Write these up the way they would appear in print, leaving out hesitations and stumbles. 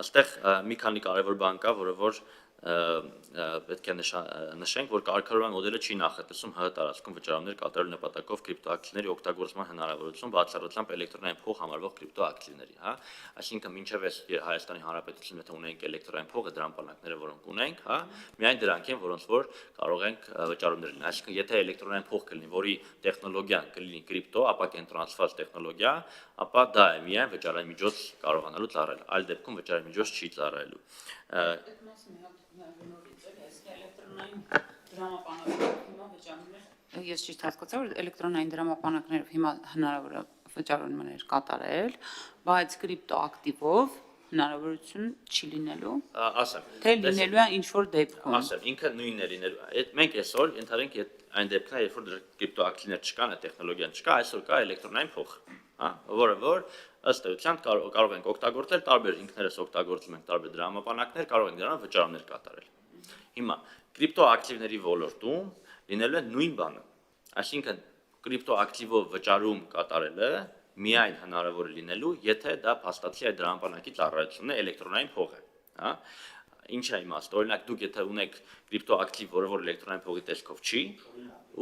Այստեղ մի քանի կարևոր բան կա, որը որ պետք է նշենք, որ կարգավորման մոդելը չի նախատեսում ՀՀ տարածքում վճարումներ կատարելու նպատակով կրիպտոակտիվների օգտագործման հնարավորություն բացառությամբ էլեկտրոնային փող համարվող կրիպտոակտիվների, հա, այսինքն մինչև այս Հայաստանի Հանրապետությունում եթե ունենք էլեկտրոնային փողը դրամապանակները, որոնք ունենք, հա, միայն դրանք են, որոնց որ կարող ենք վճարումներ լինել, այսինքն եթե էլեկտրոնային փող կլինի, որի տեխնոլոգիան կլինի կրիպտո, ապա կենտրոնացված տեխնոլոգիա, ապա դա է միայն վճարային միջոց կարողանալու ծառայել, այլ դեպքում վճարային միջոց չի ծառայելու։ Ես ճիշտ հասկացա, որ էլեկտրոնային դրամապանակներով հիմա հնարավոր է վճարումներ կատարել, բայց կրիպտոակտիվով հնարավորություն չի լինելու։ Ասեմ, թե լինելու է ինչ-որ դեպքում։ Ասեմ, ինքը նույնն է լինելու։ Մենք այսօր ենթադրենք այն դեպքն է, երբ որ կրիպտոակտիվներ չկան, տեխնոլոգիան չկա, այսօր կա էլեկտրոնային փող, հա, որը որ ըստ էության կարող ենք օգտագործել տարբեր ինքներս օգտագործում ենք տարբեր դրամապանակներ, կարող ենք դրանով վճարումներ կատարել։ Հիմա կրիպտոակտիվների ոլորտում լինելու է նույն բանը, այսինքն կրիպտոակտիվով վճարում կատարելը միայն հնարավոր է լինելու, եթե դա փաստացի այդ դրամապանակի ծառայությունն է էլեկտրոնային փող է, հա։ Ինչ է իմաստը, օրինակ դուք եթե ունեք կրիպտոակտիվ, որը որ էլեկտրոնային փողի տեսքով չի,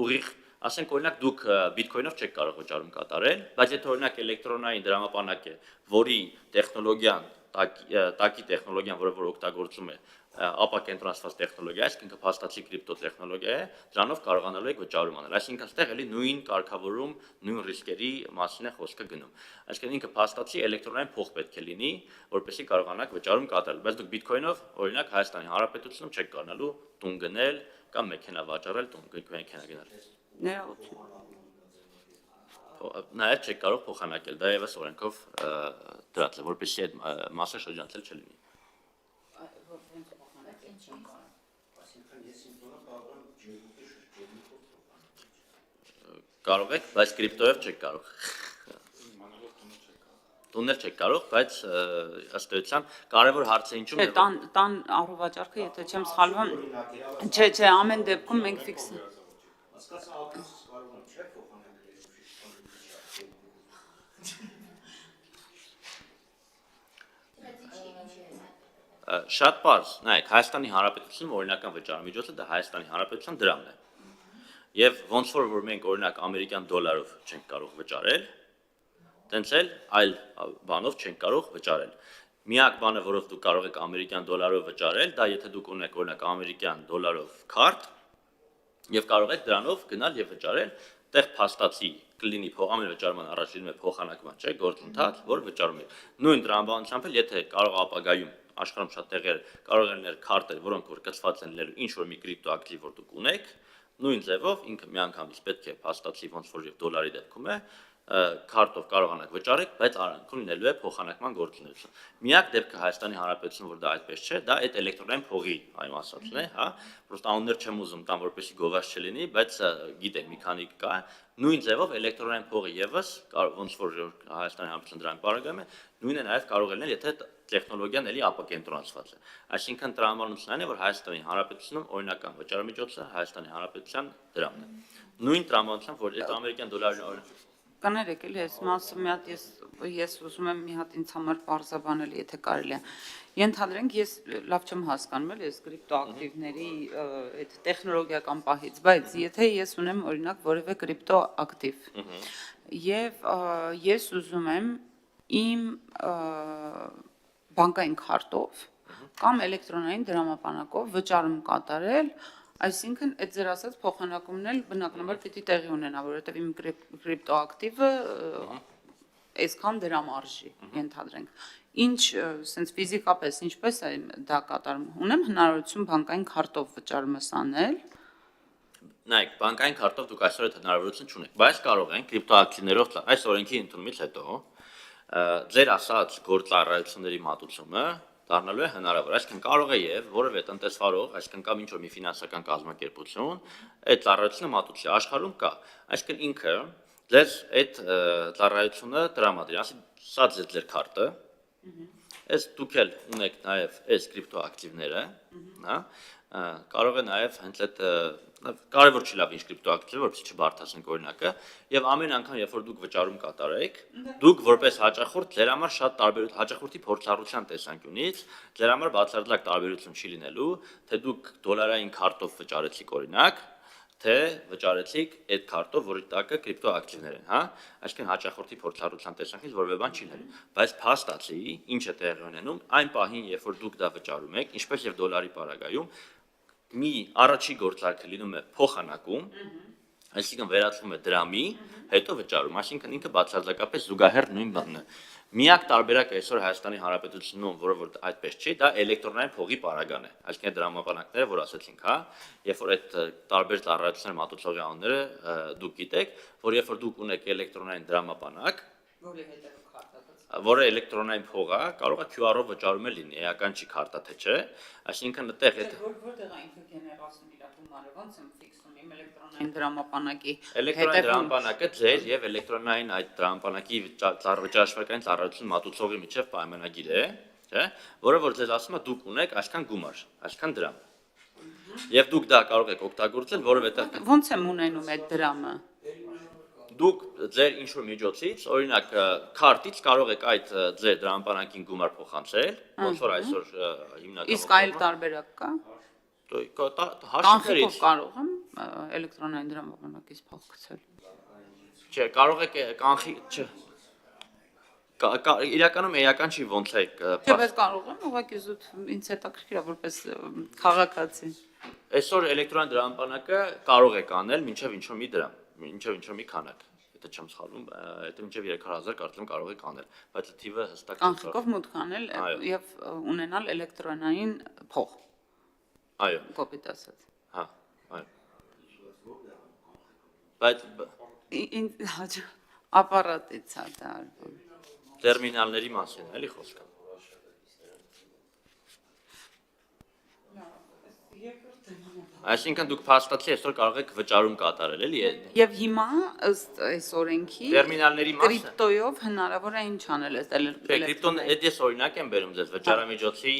ուղիղ, ասենք օրինակ դուք բիտքոյնով չեք կարող վճարում կատարել, բայց եթե օրինակ էլեկտրոնային դրամապանակ է, որի տեխնոլոգիան, տակի տեխնոլոգիան, որը որ օգտագործում է ապակենտրոնացված տեխնոլոգիա, այսինքն փաստացի կրիպտո տեխնոլոգիա է, դրանով կարողանալու եք վճարում անել, այսինքն այստեղ էլի նույն կարգավորում, նույն ռիսկերի մասին է խոսքը գնում, այսինքն ինքը փաստացի էլեկտրոնային փող պետք է լինի, որպեսզի կարողանաք վճարում կատարել, բայց դուք բիտքոյնով օրինակ Հայաստանի Հանրապետությունում չեք կարողանալու տուն գնել կամ մեքենա վաճառել, տուն մեքենա գնել։ Ներողություն։ Նաև չեք կարող փոխանակել, դա եւս օրենքով դրած է, որպեսզի այդ մասը շրջանցել չլինի։ Կարող եք, բայց կրիպտոյով չեք կարող։ Տունել չեք կարող, բայց ըստ էության կարևոր հարցը ինչու՞մ է։ Տան առողջարքը, եթե չեմ սխալվում, չէ, ամեն դեպքում մենք ֆիքս Շատ պարզ, նայեք, Հայաստանի Հանրապետությունում օրինական վճարամիջոցը դա Հայաստանի Հանրապետության դրամն է։ Եվ ոնց որ մենք օրինակ ամերիկյան դոլարով չենք կարող վճարել, տենց էլ այլ բանով չենք կարող վճարել։ Միակ բանը, որով դուք կարող եք ամերիկյան դոլարով վճարել, դա եթե դուք ունեք օրինակ ամերիկյան դոլարով քարտ եւ կարող եք դրանով գնալ եւ վճարել, տեղ փաստացի կլինի ամեն վճարման առաջ լինում է փոխանակման, չէ, գործընթաց, որ վճարում է։ Նույն դրամաբանությամբ էլ եթե կարող ապագայում աշխարհում շատ տեղեր կարող են լինել քարտեր, որոնք որ կցված են լինելու ինչ որ մի կրիպտոակտիվ որ դուք ունեք, նույն ձևով ինքը միանգամից պետք է փաստացի ոնց որ եւ դոլարի դեպքում է քարտով կարողանաք վճարեք, բայց արանքում լինելու է փոխանակման գործունեություն։ Միակ դեպքը Հայաստանի Հանրապետությունում, որ դա այդպես չէ, դա այդ էլեկտրոնային փողի այո ասածն է, հա, պրոստը անուններ չեմ ուզում տամ, որպեսզի գովազ չլինի, բայց գիտեք, մի քանի կա, նույն ձևով էլեկտրոնային փողը եւս ոնց որ Հայաստանի Հանրապետության դրանք բարակայում է, նույնը նաեւ կարող է լինել, եթե տեխնոլոգիան էլի ապակենտրոնացված է։ Այսինքն տրամաբանությունն այն է, որ Հայաստանի Հանրապետությունում օրինական վճարամիջոցը Հայաստանի Հանրապետության դրամն է։ Նույն տրամաբանությամբ, որ այդ ամերիկյան դոլարի Կներեք, էլի այս մասը մի հատ ես ուզում եմ մի հատ ինձ համար պարզաբանել, եթե կարելի է։ Ենթադրենք ես լավ չեմ հասկանում, էլի այս կրիպտոակտիվների այդ տեխնոլոգիական պահից, բայց եթե ես ունեմ օրինակ որևէ կրիպտոակտիվ եւ ես ուզում եմ իմ բանկային քարտով կամ էլեկտրոնային դրամապանակով վճարում կատարել, այսինքն այդ ձեր ասած փոխանակումն էլ բնականաբար պիտի տեղի ունենա, որովհետև իմ կրիպտոակտիվը այսքան դրամ արժի, ենթադրենք։ Ինչ sense ֆիզիկապես ինչպես է դա կատարում։ Ունեմ հնարավորություն բանկային քարտով վճարումս անել։ Նայեք, բանկային քարտով դուք այսօր այդ հնարավորություն չունեք, բայց կարող են կրիպտոակտիվներով այս օրենքի ընդունումից հետո ձեր ասած գործառույթների մատուցումը դառնալու է հնարավոր, այսինքն կարող է եւ որևէ տնտեսվարող, այսինքն կամ ինչ-որ մի ֆինանսական կազմակերպություն այդ ծառայությունը մատուցի, աշխարհում կա, այսինքն ինքը ձեզ այդ ծառայությունը տրամադրի, ասի սա ձեր քարտը, Այս դուք էլ ունեք նաև այս կրիպտոակտիվները, հա, կարող է նաև հենց այդ կարևոր չի լավ ինչ կրիպտոակտիվ, որպեսզի չբարթացնենք օրինակը, եւ ամեն անգամ, երբ որ դուք վճարում կատարեք, դուք որպես հաճախորդ ձեր համար շատ տարբեր հաճախորդի փորձառության տեսանկյունից ձեր համար բացարձակ տարբերություն չի լինելու, թե դուք դոլարային քարտով վճարեցիք օրինակ, թե վճարեցիք այդ քարտով, որի տակը կրիպտոակտիվներ են, հա, այսինքն հաճախորդի փորձառության տեսանկյունից որևէ բան չի լինելու, բայց փաստացի ինչ է տեղի ունենում, այն պահին, երբ որ դուք դա վճարում եք, ինչպես եւ դոլարի պարագայում, մի առաջի գործարքը լինում է փոխանակում, այսինքն վերածվում է դրամի, հետո վճարում, այսինքն ինքը բացարձակապես զուգահեռ նույն բանն է։ Միակ տարբերակը այսօր Հայաստանի Հանրապետությունում, որը որ այդպես չի, դա էլեկտրոնային փողի պարագան է, այսինքն դրամապանակները, որ ասեցինք, հա, երբ որ այդ տարբեր ծառայություններ մատուցողի անունները դուք գիտեք, որ երբ որ դուք ունեք էլեկտրոնային դրամապանակ, որը էլեկտրոնային փող է, կարող է QR-ով վճարում լինի, էական չի քարտա թե չէ, այսինքն այդտեղ այդ որտեղ է ինքը գեներացնում իր գումարը, ոնց եմ ֆիքսում իմ էլեկտրոնային դրամապանակի էլեկտրոնային դրամապանակը ձեր եւ էլեկտրոնային այդ դրամապանակի վճարաշրջանային ծառայություն մատուցողի միջև պայմանագիր է, չէ, որը որ ձեզ ասում է դուք ունեք այսքան գումար, այսքան դրամ։ Եվ դուք դա կարող եք օգտագործել որովհետեւ ոնց եմ ունենում այդ դրամը։ Դուք ձեր ինչ-որ միջոցից, օրինակ քարտից կարող եք այդ ձեր դրամապանակին գումար փոխանցել, ոնց որ այսօր հիմնականում Իսկ այլ տարբերակ կա։ հաշիվներից կարող եմ էլեկտրոնային դրամապանակից փող գցել։ Չէ, կարող եք կանխի, չէ։ Իրականում էական չի ոնց է։ Չէ, բայց կարող եմ ուղղակի զուտ ինձ հետաքրքիր է որպես քաղաքացի։ Այսօր էլեկտրոնային դրամապանակը կարող եք անել մինչև ինչ-որ մի դրամ, մինչև ինչ-որ մի քանակ։ Եթե չեմ սխալվում, դա մինչև 3000 կարծեմ կարող եք անել, բայց թիվը հստակ չի։ Կանխիկով մուտք անել եւ ունենալ էլեկտրոնային փող։ Այո։ Կոպիտ ասած։ Հա, այո։ Բայց Ինձ ապարատից է դա։ տերմինալների մասին էլի խոսքը։ Այսինքն դուք փաստացի այսօր կարող եք վճարում կատարել, էլի։ Եւ հիմա ըստ այս օրենքի Տերմինալների մասը կրիպտոյով հնարավոր է ինչ անել այս Կրիպտոն այդ ես օրինակ եմ բերում ձեզ վճարամիջոցի,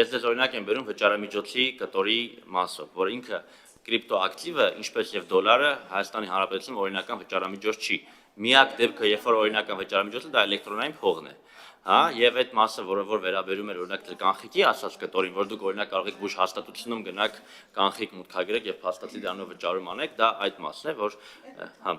ես ձեզ օրինակ եմ բերում վճարամիջոցի կտորի մասով, որ ինքը կրիպտոակտիվը, ինչպես եւ դոլարը Հայաստանի Հանրապետությունում օրինական վճարամիջոց չի։ Միակ դեպքը, երբ որ օրինական վճարամիջոցը դա էլեկտրոնային փողն է։ Հա, եւ այդ մասը, որը որ վերաբերում է օրինակ կանխիկի ասած կտորին, որ դուք օրինակ կարող եք բուժ հաստատությունում գնաք կանխիկ մուտքագրեք եւ փաստացի դրանով վճարում անեք, դա այդ մասն է, որ հա